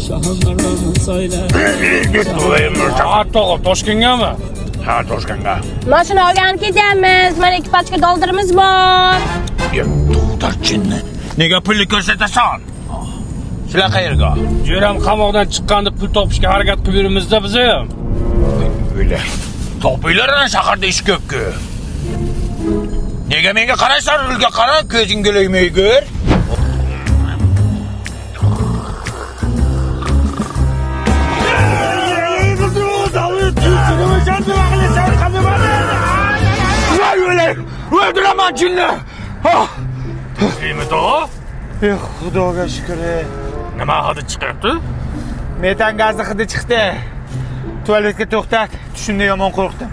Şahınlarını söyle. Ha, Toshkentgami? Ha, Toshkentga. Mashina olgani ketyapmiz. Mana ekipajga doldurimiz bor. To'xtarchinni. Nega pulni ko'rsatasan? Sizlar qayerga? Jo'ram qamoqdan chiqqanda pul topishga harakat qilib yuribmiz-da biz ham. Öyle. Topinglar shaharda ish ko'p-ku. Nega menga qaraysan, rulga qara, ko'zing g'o'laymay ko'r. Öldüremem cinni! İyi mi daha? Xudoga shukr. Nima hidi chiqyapti? Metan gazi hidi chiqdi. Tualetga to'xtat. Tushimda yomon qo'rqdim.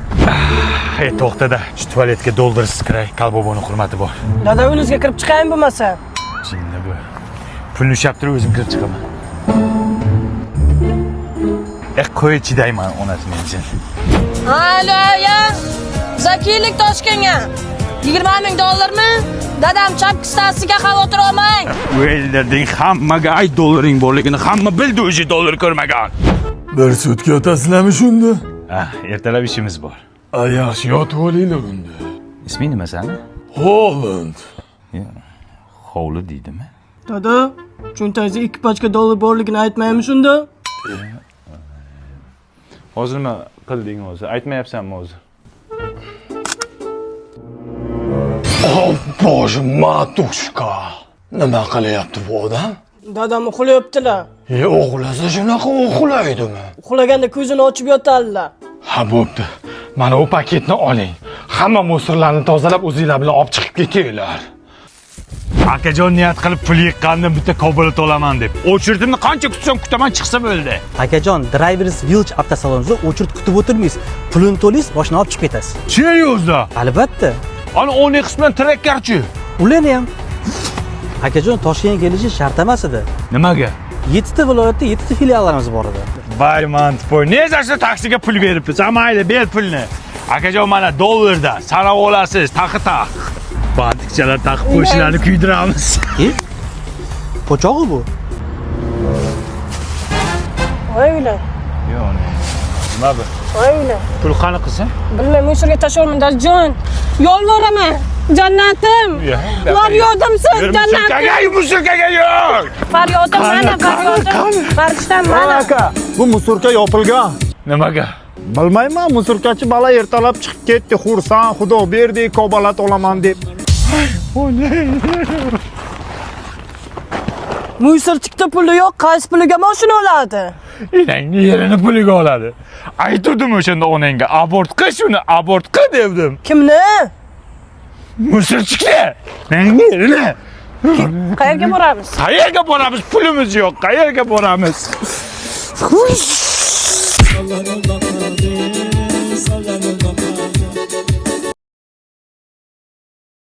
To'xtada. Shu tualetga doldursiz kiray. Kalboboni hurmati bor. Dada uyingizga kirib chiqayin bo'lmasa. Jinni bu. Pulni ushlab turib o'zim kirib chiqaman. Qo'y chidayman onasi men jin. Alo, ya. Zakiylik Toshkentga. 20 ming dollarmi? Dadam chap kistasiga xavotir olmang. O'ylarding hammaga ay dollaring borligini hamma bildi o'zi dollar ko'rmagan. Bir sutka otasizlarmi shunda? Ertalab ishimiz bor. Yaxshi yotib olinglar unda. Isming nima sani? Holland. Hovli deydimi? Dada, cho'ntagingizda 2 pachka dollar borligini aytmaymiz shunda? Hozir nima qilding o'zi? Aytmayapsanmi o'zi? Bože, matushka. Nima qilyapti bu odam? Dadam uxlayaptilar. Uxlasa shunaqa uxlaydimi? Uxlaganda ko'zini ochib yotadilar. Ha, bo'pti. Mana bu paketni oling. Hamma musorlarni tozalab o'zingizlar bilan olib chiqib ketinglar. Akajon niyat qilib pul yiqqandan bitta kobolt olaman deb. O'chirdimni qancha kutsam kutaman chiqsa bo'ldi. Akajon, Drivers Village avtosalonida o'chirt kutib o'tirmaysiz. Pulini to'laysiz, boshini olib chiqib ketasiz. Seriozda? Albatta. Ana Onyx bilan Trakkerchi. Ularni ham. Akajon, Toshkentga kelishi shart emas edi. Nimaga? 7 ta viloyatda 7 ta filiallarimiz bor edi. Bayman, neza taksiga pul beribsiz. Mayli, ber pulni. Akajon mana dollarda sanab olasiz, taqi-taq. Bantikchalar taqib qo'shlarni kuydiramiz. Po'chog'i bu. Voylar. Yo'q, nima bu? Voylar. Pul qani qilsin? Bilmayman, mushurga tashlamayman, dajon. Yo'lvoraman. Jannatim. Faryodim-siz, jannatim. Musurkaga yo'q. Faryodim mana, faryodim. Farishtam mana. Aka, bu musurka yopilgan. Nimaga? Bilmayman, musurkachi bola ertalab chiqib ketdi, xursand, xudo berdi, kobolat olaman deb. Muysirchikda puli yo'q, qaysi puliga mashina oladi? Enangni yerini puliga oladi. Aytdim o'shanda onangga, abort qil shuni, abort qil devdim. Kimni? Musurchikni. Menga yerini. Qayerga boramiz? Qayerga boramiz? Pulimiz yo'q. Qayerga boramiz? Allah'ın bakanı